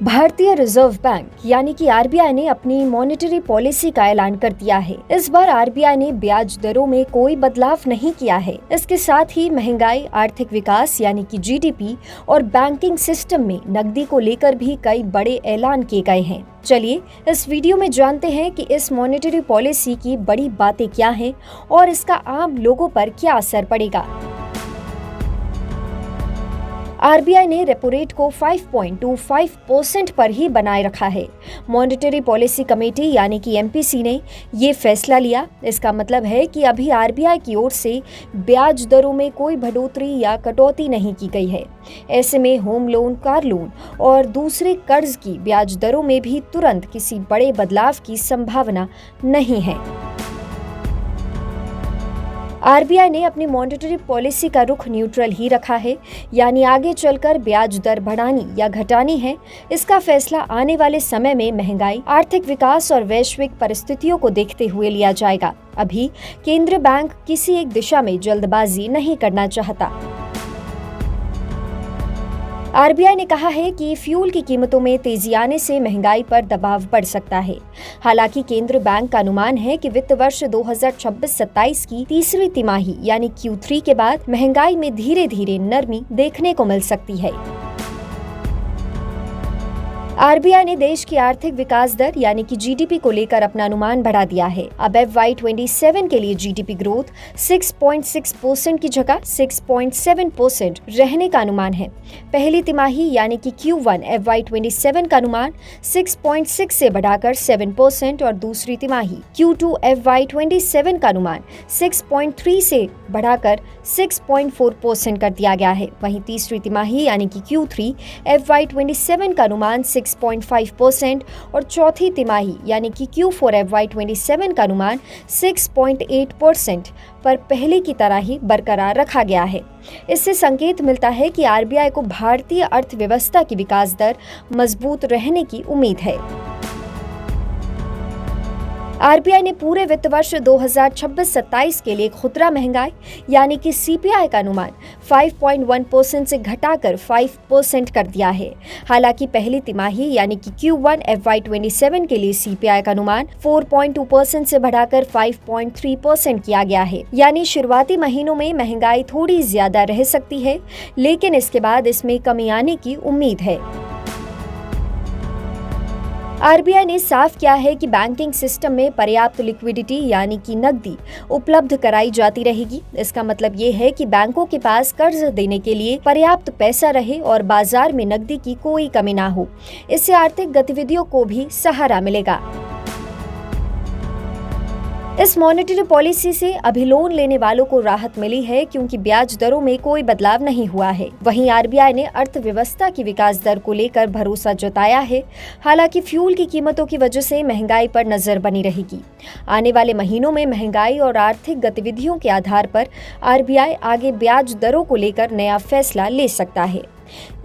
भारतीय reserve bank यानी कि आरबीआई ने अपनी मॉनेटरी पॉलिसी का ऐलान कर दिया है। इस बार आरबीआई ने ब्याज दरों में कोई बदलाव नहीं किया है। इसके साथ ही महंगाई, आर्थिक विकास यानी कि जीडीपी और बैंकिंग सिस्टम में नकदी को लेकर भी कई बड़े ऐलान किए गए हैं। चलिए इस वीडियो में जानते हैं कि इस मॉनेटरी पॉलिसी की बड़ी बातें क्या हैं और इसका आम लोगों पर क्या असर पड़ेगा। आरबीआई ने रेपो रेट को 5.25% पर ही बनाए रखा है। मॉनेटरी पॉलिसी कमेटी यानी कि एमपीसी ने ये फैसला लिया। इसका मतलब है कि अभी आरबीआई की ओर से ब्याज दरों में कोई बढ़ोतरी या कटौती नहीं की गई है। ऐसे में होम लोन, कार लोन और दूसरे कर्ज की ब्याज दरों में भी तुरंत किसी बड़े बदलाव की संभावना नहीं है। आरबीआई ने अपनी मॉनेटरी पॉलिसी का रुख न्यूट्रल ही रखा है, यानी आगे चलकर ब्याज दर बढ़ानी या घटानी है, इसका फैसला आने वाले समय में महंगाई, आर्थिक विकास और वैश्विक परिस्थितियों को देखते हुए लिया जाएगा। अभी केंद्रीय बैंक किसी एक दिशा में जल्दबाजी नहीं करना चाहता। आरबीआई ने कहा है कि फ्यूल की कीमतों में तेजी आने से महंगाई पर दबाव बढ़ सकता है। हालांकि केंद्रीय बैंक का अनुमान है कि वित्त वर्ष 2026-27 की तीसरी तिमाही यानी Q3 के बाद महंगाई में धीरे धीरे नरमी देखने को मिल सकती है। आरबीआई ने देश की आर्थिक विकास दर यानी कि जीडीपी को लेकर अपना अनुमान बढ़ा दिया है। अब FY27 के लिए जीडीपी ग्रोथ 6.6% की जगह 6.7% रहने का अनुमान है। पहली तिमाही यानी कि Q1 FY27 का अनुमान 6.6 से बढ़ाकर 7% और दूसरी तिमाही Q2 FY27 का अनुमान 6.3 से बढ़ाकर 6.4% कर दिया गया है। वहीं तीसरी तिमाही यानी कि Q3 FY27 का अनुमान 6.5% और चौथी तिमाही यानी कि Q4 FY27 का अनुमान 6.8% पर पहले की तरह ही बरकरार रखा गया है। इससे संकेत मिलता है कि आरबीआई को भारतीय अर्थव्यवस्था की विकास दर मजबूत रहने की उम्मीद है। आरबीआई ने पूरे वित्त वर्ष 2026-27 के लिए खुदरा महंगाई यानी कि सीपीआई का अनुमान 5.1% से घटाकर 5% कर दिया है। हालांकि पहली तिमाही यानी कि Q1 FY27 के लिए सीपीआई का अनुमान 4.2% से बढ़ाकर 5.3% किया गया है। यानी शुरुआती महीनों में महंगाई थोड़ी ज्यादा रह सकती है, लेकिन इसके बाद इसमें कमी आने की उम्मीद है। आरबीआई ने साफ किया है कि बैंकिंग सिस्टम में पर्याप्त लिक्विडिटी यानी कि नकदी उपलब्ध कराई जाती रहेगी। इसका मतलब ये है कि बैंकों के पास कर्ज देने के लिए पर्याप्त पैसा रहे और बाजार में नकदी की कोई कमी ना हो। इससे आर्थिक गतिविधियों को भी सहारा मिलेगा। इस मॉनेटरी पॉलिसी से अभी लोन लेने वालों को राहत मिली है, क्योंकि ब्याज दरों में कोई बदलाव नहीं हुआ है। वहीं आरबीआई ने अर्थव्यवस्था की विकास दर को लेकर भरोसा जताया है। हालांकि फ्यूल की कीमतों की वजह से महंगाई पर नजर बनी रहेगी। आने वाले महीनों में महंगाई और आर्थिक गतिविधियों के आधार पर आरबीआई आगे ब्याज दरों को लेकर नया फैसला ले सकता है।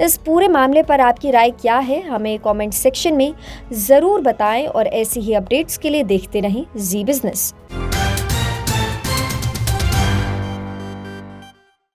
इस पूरे मामले पर आपकी राय क्या है, हमें कमेंट सेक्शन में जरूर बताएं और ऐसी ही अपडेट्स के लिए देखते रहें जी बिजनेस।